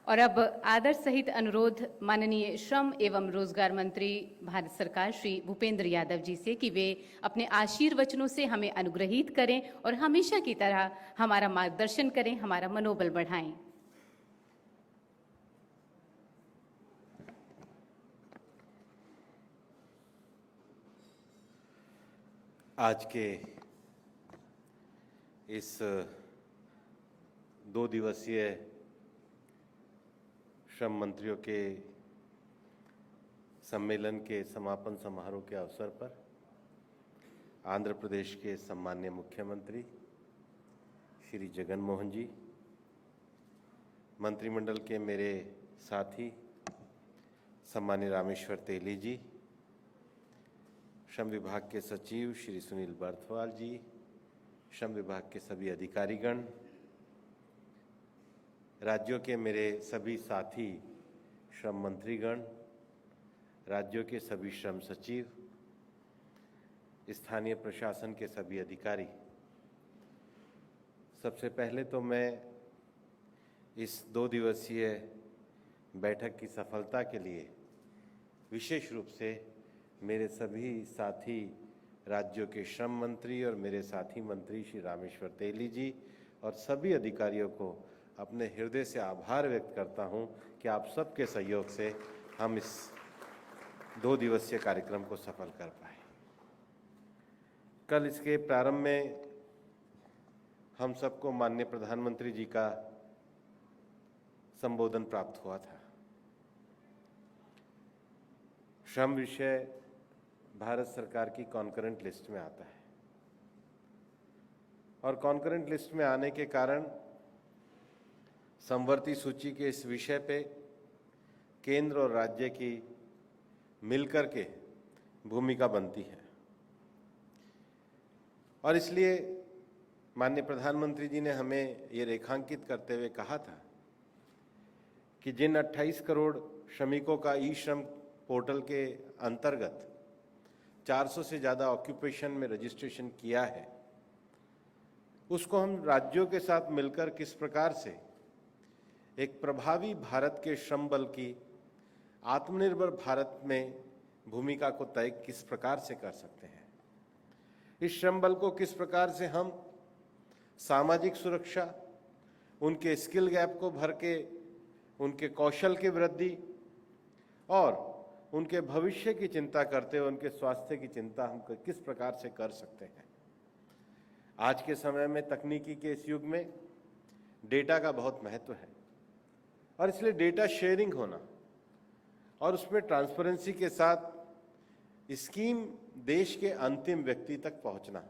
और अब आदर सहित अनुरोध माननीय श्रम एवं रोजगार मंत्री भारत सरकार श्री भूपेंद्र यादव जी से कि वे अपने आशीर्वचनों से हमें अनुग्रहित करें और हमेशा की तरह हमारा मार्गदर्शन करें, हमारा मनोबल बढ़ाएं। आज के इस 2 दिवसीय श्रम मंत्रियों के सम्मेलन के समापन समारोह के अवसर पर आंध्र प्रदेश के सम्माननीय मुख्यमंत्री श्री जगन मोहन जी, मंत्रिमंडल के मेरे साथी सम्माननीय रामेश्वर तेली जी, श्रम विभाग के सचिव श्री सुनील बर्थवाल जी, श्रम विभाग के सभी अधिकारीगण, राज्यों के मेरे सभी साथी श्रम मंत्रीगण, राज्यों के सभी श्रम सचिव, स्थानीय प्रशासन के सभी अधिकारी, सबसे पहले तो मैं इस 2 दिवसीय बैठक की सफलता के लिए विशेष रूप से मेरे सभी साथी राज्यों के श्रम मंत्री और मेरे साथी मंत्री श्री रामेश्वर तेली जी और सभी अधिकारियों को अपने हृदय से आभार व्यक्त करता हूं कि आप सबके सहयोग से हम इस 2 दिवसीय कार्यक्रम को सफल कर पाए। कल इसके प्रारंभ में हम सबको माननीय प्रधानमंत्री जी का संबोधन प्राप्त हुआ था। श्रम विषय भारत सरकार की कॉन्करेंट लिस्ट में आता है और कॉन्करेंट लिस्ट में आने के कारण समवर्ती सूची के इस विषय पे केंद्र और राज्य की मिलकर के भूमिका बनती है और इसलिए माननीय प्रधानमंत्री जी ने हमें ये रेखांकित करते हुए कहा था कि जिन 28 करोड़ श्रमिकों का ई श्रम पोर्टल के अंतर्गत 400 से ज़्यादा ऑक्यूपेशन में रजिस्ट्रेशन किया है, उसको हम राज्यों के साथ मिलकर किस प्रकार से एक प्रभावी भारत के श्रम बल की आत्मनिर्भर भारत में भूमिका को तय किस प्रकार से कर सकते हैं, इस श्रम बल को किस प्रकार से हम सामाजिक सुरक्षा, उनके स्किल गैप को भर के उनके कौशल की वृद्धि और उनके भविष्य की चिंता करते हुए उनके स्वास्थ्य की चिंता हम किस प्रकार से कर सकते हैं। आज के समय में तकनीकी के इस युग में डेटा का बहुत महत्व है और इसलिए डेटा शेयरिंग होना और उसमें ट्रांसपेरेंसी के साथ स्कीम देश के अंतिम व्यक्ति तक पहुंचना,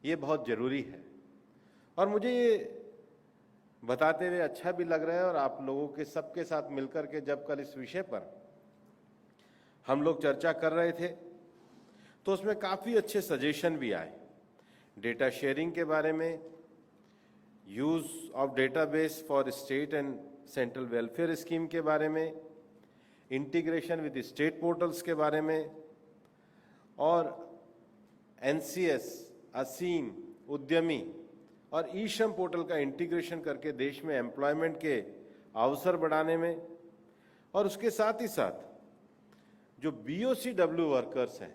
ये बहुत ज़रूरी है। और मुझे ये बताते हुए अच्छा भी लग रहा है और आप लोगों के सबके साथ मिलकर के जब कल इस विषय पर हम लोग चर्चा कर रहे थे तो उसमें काफ़ी अच्छे सजेशन भी आए। डेटा शेयरिंग के बारे में, use of database for state and central welfare scheme के बारे में, इंटीग्रेशन विद स्टेट पोर्टल्स के बारे में और NCS, असीम, उद्यमी और ई श्रम पोर्टल का इंटीग्रेशन करके देश में एम्प्लॉयमेंट के अवसर बढ़ाने में और उसके साथ ही साथ जो BOCW वर्कर्स हैं,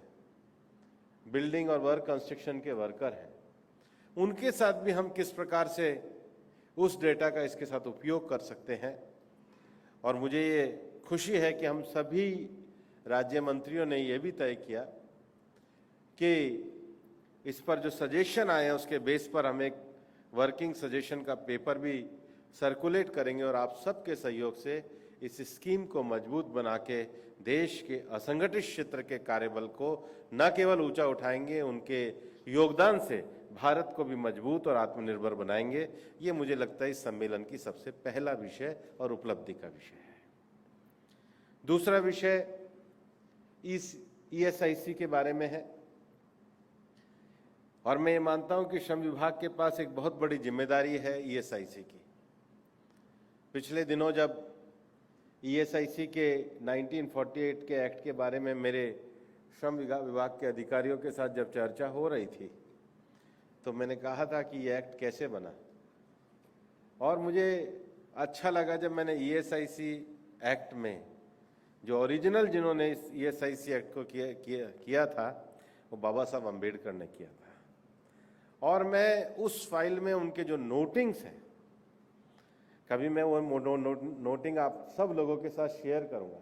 बिल्डिंग और वर्क कंस्ट्रक्शन के वर्कर हैं, उनके साथ भी हम किस प्रकार से उस डेटा का इसके साथ उपयोग कर सकते हैं। और मुझे ये खुशी है कि हम सभी राज्य मंत्रियों ने ये भी तय किया कि इस पर जो सजेशन आए हैं उसके बेस पर हम एक वर्किंग सजेशन का पेपर भी सर्कुलेट करेंगे और आप सबके सहयोग से इस स्कीम को मजबूत बना के देश के असंगठित क्षेत्र के कार्यबल को न केवल ऊंचा उठाएंगे, उनके योगदान से भारत को भी मजबूत और आत्मनिर्भर बनाएंगे। ये मुझे लगता है इस सम्मेलन की सबसे पहला विषय और उपलब्धि का विषय है। दूसरा विषय इस ESIC के बारे में है और मैं ये मानता हूं कि श्रम विभाग के पास एक बहुत बड़ी जिम्मेदारी है ESIC की। पिछले दिनों जब ESIC के 1948 के एक्ट के बारे में मेरे श्रम विभाग के अधिकारियों के साथ जब चर्चा हो रही थी तो मैंने कहा था कि ये एक्ट कैसे बना और मुझे अच्छा लगा जब मैंने ईएसआईसी एक्ट में जो ओरिजिनल जिन्होंने इस ईएसआईसी एक्ट को किया था वो बाबा साहब अम्बेडकर ने किया था। और मैं उस फाइल में उनके जो नोटिंग्स हैं, कभी मैं वो नोटिंग आप सब लोगों के साथ शेयर करूंगा,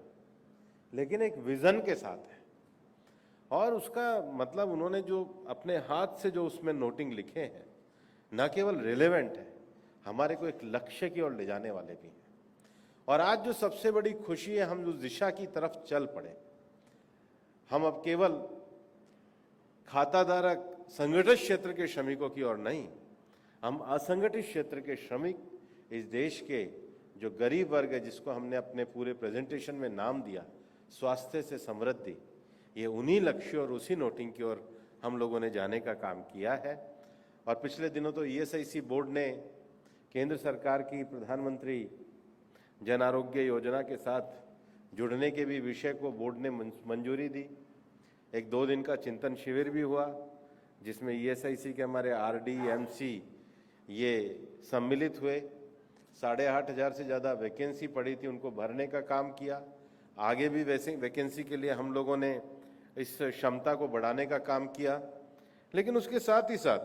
लेकिन एक विजन के साथ है। और उसका मतलब उन्होंने जो अपने हाथ से जो उसमें नोटिंग लिखे हैं, न केवल रिलेवेंट है, हमारे को एक लक्ष्य की ओर ले जाने वाले भी हैं। और आज जो सबसे बड़ी खुशी है, हम उस दिशा की तरफ चल पड़े। हम अब केवल खाताधारक संगठित क्षेत्र के श्रमिकों की ओर नहीं, हम असंगठित क्षेत्र के श्रमिक, इस देश के जो गरीब वर्ग है, जिसको हमने अपने पूरे प्रेजेंटेशन में नाम दिया स्वास्थ्य से समृद्धि, ये उन्हीं लक्ष्यों और उसी नोटिंग की ओर हम लोगों ने जाने का काम किया है। और पिछले दिनों तो ईएसआईसी बोर्ड ने केंद्र सरकार की प्रधानमंत्री जन आरोग्य योजना के साथ जुड़ने के भी विषय को बोर्ड ने मंजूरी दी। एक 2 दिन का चिंतन शिविर भी हुआ, जिसमें ईएसआईसी के हमारे आरडी एमसी ये सम्मिलित हुए। 8,500 से ज़्यादा वैकेंसी पड़ी थी, उनको भरने का काम किया। आगे भी वैसे वैकेंसी के लिए हम लोगों ने इस क्षमता को बढ़ाने का काम किया। लेकिन उसके साथ ही साथ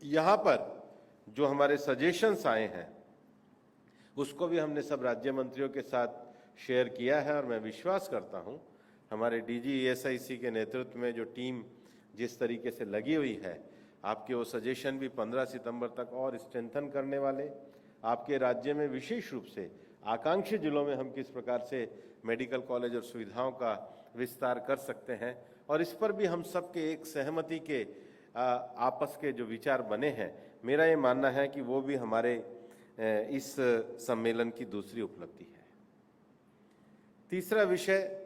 यहाँ पर जो हमारे सजेशंस आए हैं, उसको भी हमने सब राज्य मंत्रियों के साथ शेयर किया है। और मैं विश्वास करता हूँ हमारे डीजी ईएसआईसी के नेतृत्व में जो टीम जिस तरीके से लगी हुई है, आपके वो सजेशन भी 15 सितंबर तक और स्ट्रेंथन करने वाले। आपके राज्य में विशेष रूप से आकांक्षी जिलों में हम किस प्रकार से मेडिकल कॉलेज और सुविधाओं का विस्तार कर सकते हैं, और इस पर भी हम सबके एक सहमति के आपस के जो विचार बने हैं, मेरा ये मानना है कि वो भी हमारे इस सम्मेलन की दूसरी उपलब्धि है। तीसरा विषय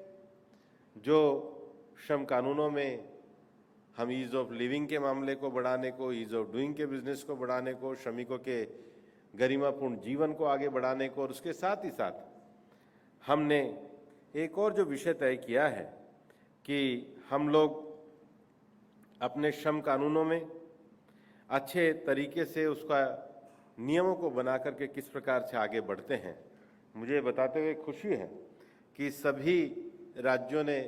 जो श्रम कानूनों में हम ईज ऑफ लिविंग के मामले को बढ़ाने को, ईज ऑफ डूइंग के बिजनेस को बढ़ाने को, श्रमिकों के गरिमापूर्ण जीवन को आगे बढ़ाने को, और उसके साथ ही साथ हमने एक और जो विषय तय किया है कि हम लोग अपने श्रम कानूनों में अच्छे तरीके से उसका नियमों को बना करके किस प्रकार से आगे बढ़ते हैं। मुझे बताते हुए खुशी है कि सभी राज्यों ने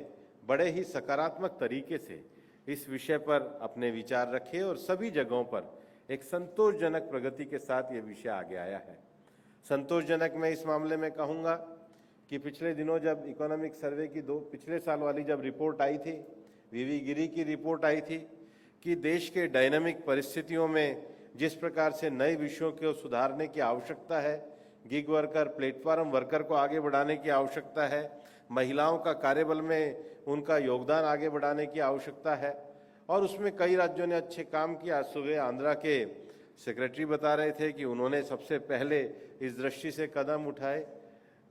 बड़े ही सकारात्मक तरीके से इस विषय पर अपने विचार रखे और सभी जगहों पर एक संतोषजनक प्रगति के साथ ये विषय आगे आया है। संतोषजनक मैं इस मामले में कहूँगा कि पिछले दिनों जब इकोनॉमिक सर्वे की पिछले साल वाली जब रिपोर्ट आई थी, वीवी गिरी की रिपोर्ट आई थी कि देश के डायनामिक परिस्थितियों में जिस प्रकार से नए विषयों को सुधारने की आवश्यकता है, गिग वर्कर, प्लेटफॉर्म वर्कर को आगे बढ़ाने की आवश्यकता है, महिलाओं का कार्यबल में उनका योगदान आगे बढ़ाने की आवश्यकता है, और उसमें कई राज्यों ने अच्छे काम किया। सुबह आंध्रा के सेक्रेटरी बता रहे थे कि उन्होंने सबसे पहले इस दृष्टि से कदम उठाए।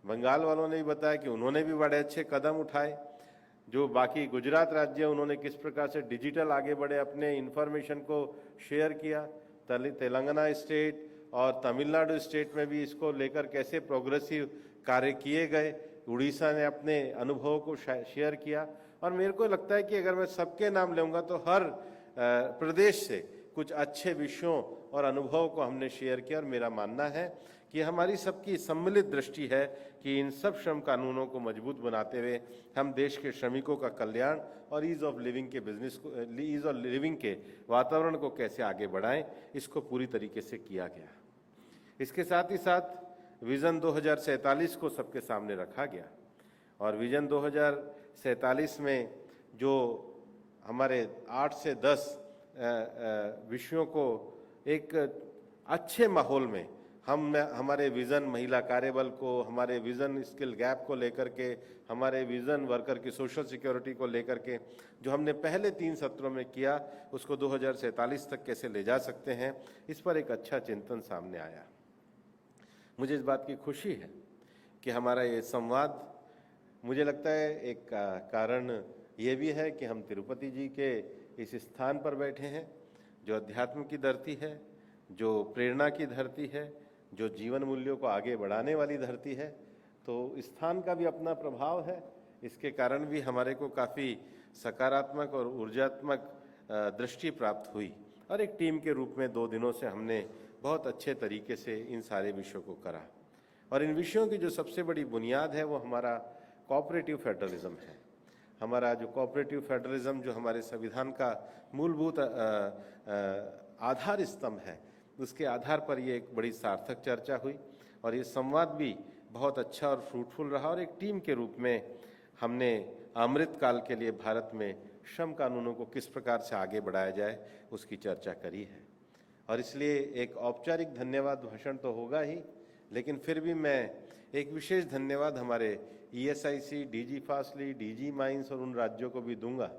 बंगाल वालों ने भी बताया कि उन्होंने भी बड़े अच्छे कदम उठाए। जो बाकी गुजरात राज्य उन्होंने किस प्रकार से डिजिटल आगे बढ़े, अपने इंफॉर्मेशन को शेयर किया। तेलंगाना स्टेट और तमिलनाडु स्टेट में भी इसको लेकर कैसे प्रोग्रेसिव कार्य किए गए। उड़ीसा ने अपने अनुभवों को शेयर किया। और मेरे को लगता है कि अगर मैं सबके नाम लूँगा तो हर प्रदेश से कुछ अच्छे विषयों और अनुभवों को हमने शेयर किया। और मेरा मानना है कि हमारी सबकी सम्मिलित दृष्टि है कि इन सब श्रम कानूनों को मजबूत बनाते हुए हम देश के श्रमिकों का कल्याण और ईज ऑफ लिविंग के बिजनेस को, ईज ऑफ लिविंग के वातावरण को कैसे आगे बढ़ाएं, इसको पूरी तरीके से किया गया। इसके साथ ही साथ विजन 2047 को सबके सामने रखा गया। और विजन 2047 में जो हमारे 8 से 10 विषयों को एक अच्छे माहौल में हमारे विज़न महिला कार्यबल को, हमारे विज़न स्किल गैप को लेकर के, हमारे विज़न वर्कर की सोशल सिक्योरिटी को लेकर के जो हमने पहले 3 सत्रों में किया, उसको 2047 तक कैसे ले जा सकते हैं, इस पर एक अच्छा चिंतन सामने आया। मुझे इस बात की खुशी है कि हमारा ये संवाद, मुझे लगता है एक कारण ये भी है कि हम तिरुपति जी के इस स्थान पर बैठे हैं, जो अध्यात्म की धरती है, जो प्रेरणा की धरती है, जो जीवन मूल्यों को आगे बढ़ाने वाली धरती है। तो स्थान का भी अपना प्रभाव है। इसके कारण भी हमारे को काफ़ी सकारात्मक और ऊर्जात्मक दृष्टि प्राप्त हुई। और एक टीम के रूप में 2 दिनों से हमने बहुत अच्छे तरीके से इन सारे विषयों को करा। और इन विषयों की जो सबसे बड़ी बुनियाद है वो हमारा कोऑपरेटिव फेडरलिज्म है। हमारा जो कोऑपरेटिव फेडरलिज्म जो हमारे संविधान का मूलभूत आधार स्तंभ है, उसके आधार पर ये एक बड़ी सार्थक चर्चा हुई और ये संवाद भी बहुत अच्छा और फ्रूटफुल रहा। और एक टीम के रूप में हमने अमृत काल के लिए भारत में श्रम कानूनों को किस प्रकार से आगे बढ़ाया जाए उसकी चर्चा करी है। और इसलिए एक औपचारिक धन्यवाद भाषण तो होगा ही, लेकिन फिर भी मैं एक विशेष धन्यवाद हमारे ESIC, DG fastly, DG mines और उन राज्यों को भी दूंगा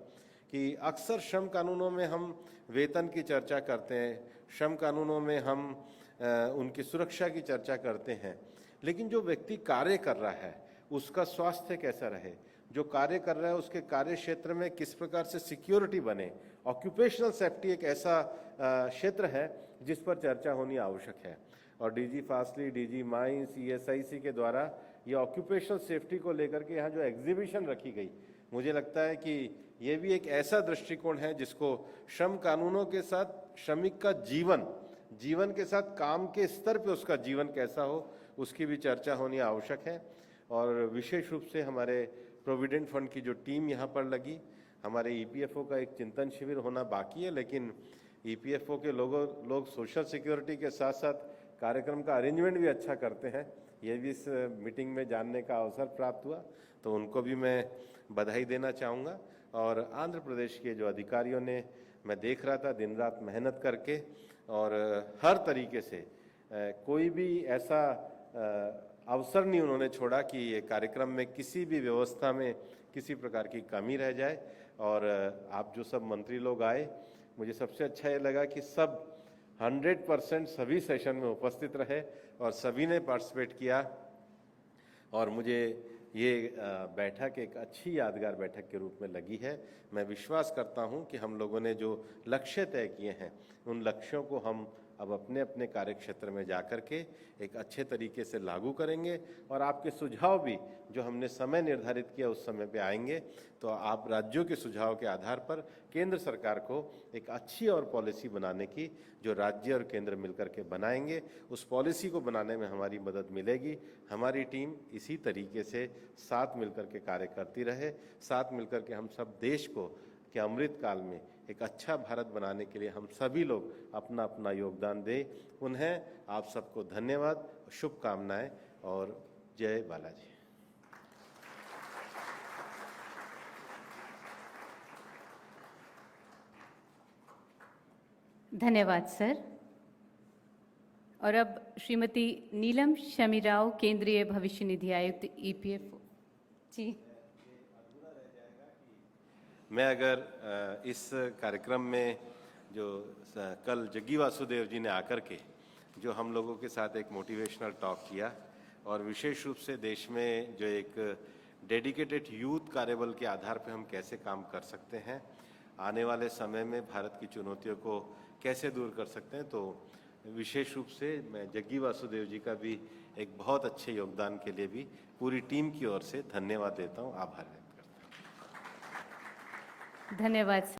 कि अक्सर श्रम कानूनों में हम वेतन की चर्चा करते हैं, श्रम कानूनों में हम उनकी सुरक्षा की चर्चा करते हैं, लेकिन जो व्यक्ति कार्य कर रहा है उसका स्वास्थ्य कैसा रहे, जो कार्य कर रहा है उसके कार्य क्षेत्र में किस प्रकार से सिक्योरिटी बने। ऑक्यूपेशनल सेफ्टी एक ऐसा क्षेत्र है जिस पर चर्चा होनी आवश्यक है। और DG fastly, DG mines, ESIC के द्वारा ये ऑक्यूपेशनल सेफ्टी को लेकर के यहाँ जो एग्जीबिशन रखी गई, मुझे लगता है कि ये भी एक ऐसा दृष्टिकोण है जिसको श्रम कानूनों के साथ श्रमिक का जीवन के साथ काम के स्तर पे उसका जीवन कैसा हो उसकी भी चर्चा होनी आवश्यक है। और विशेष रूप से हमारे प्रोविडेंट फंड की जो टीम यहाँ पर लगी, हमारे EPFO का एक चिंतन शिविर होना बाकी है, लेकिन EPFO के लोग सोशल सिक्योरिटी के साथ साथ कार्यक्रम का अरेंजमेंट भी अच्छा करते हैं। ये भी इस मीटिंग में जानने का अवसर प्राप्त हुआ, तो उनको भी मैं बधाई देना चाहूँगा। और आंध्र प्रदेश के जो अधिकारियों ने, मैं देख रहा था दिन रात मेहनत करके और हर तरीके से कोई भी ऐसा अवसर नहीं उन्होंने छोड़ा कि ये कार्यक्रम में किसी भी व्यवस्था में किसी प्रकार की कमी रह जाए। और आप जो सब मंत्री लोग आए, मुझे सबसे अच्छा ये लगा कि सब 100% सभी सेशन में उपस्थित रहे और सभी ने पार्टिसिपेट किया। और मुझे ये बैठक एक अच्छी यादगार बैठक के रूप में लगी है। मैं विश्वास करता हूं कि हम लोगों ने जो लक्ष्य तय किए हैं उन लक्ष्यों को हम अब अपने अपने कार्यक्षेत्र में जाकर के एक अच्छे तरीके से लागू करेंगे। और आपके सुझाव भी जो हमने समय निर्धारित किया उस समय पे आएंगे, तो आप राज्यों के सुझाव के आधार पर केंद्र सरकार को एक अच्छी और पॉलिसी बनाने की, जो राज्य और केंद्र मिलकर के बनाएंगे, उस पॉलिसी को बनाने में हमारी मदद मिलेगी। हमारी टीम इसी तरीके से साथ मिलकर के कार्य करती रहे, साथ मिलकर के हम सब देश को कि अमृत काल में एक अच्छा भारत बनाने के लिए हम सभी लोग अपना अपना योगदान दें। उन्हें आप सबको धन्यवाद, शुभकामनाएं और जय बालाजी। धन्यवाद सर। और अब श्रीमती नीलम शमी राव, केंद्रीय भविष्य निधि आयुक्त EPFO जी। मैं अगर इस कार्यक्रम में जो कल जग्गी वासुदेव जी ने आकर के जो हम लोगों के साथ एक मोटिवेशनल टॉक किया, और विशेष रूप से देश में जो एक डेडिकेटेड यूथ कार्यबल के आधार पर हम कैसे काम कर सकते हैं, आने वाले समय में भारत की चुनौतियों को कैसे दूर कर सकते हैं, तो विशेष रूप से मैं जग्गी वासुदेव जी का भी एक बहुत अच्छे योगदान के लिए भी पूरी टीम की ओर से धन्यवाद देता हूँ, आभार व्यक्त करता हूँ। धन्यवाद।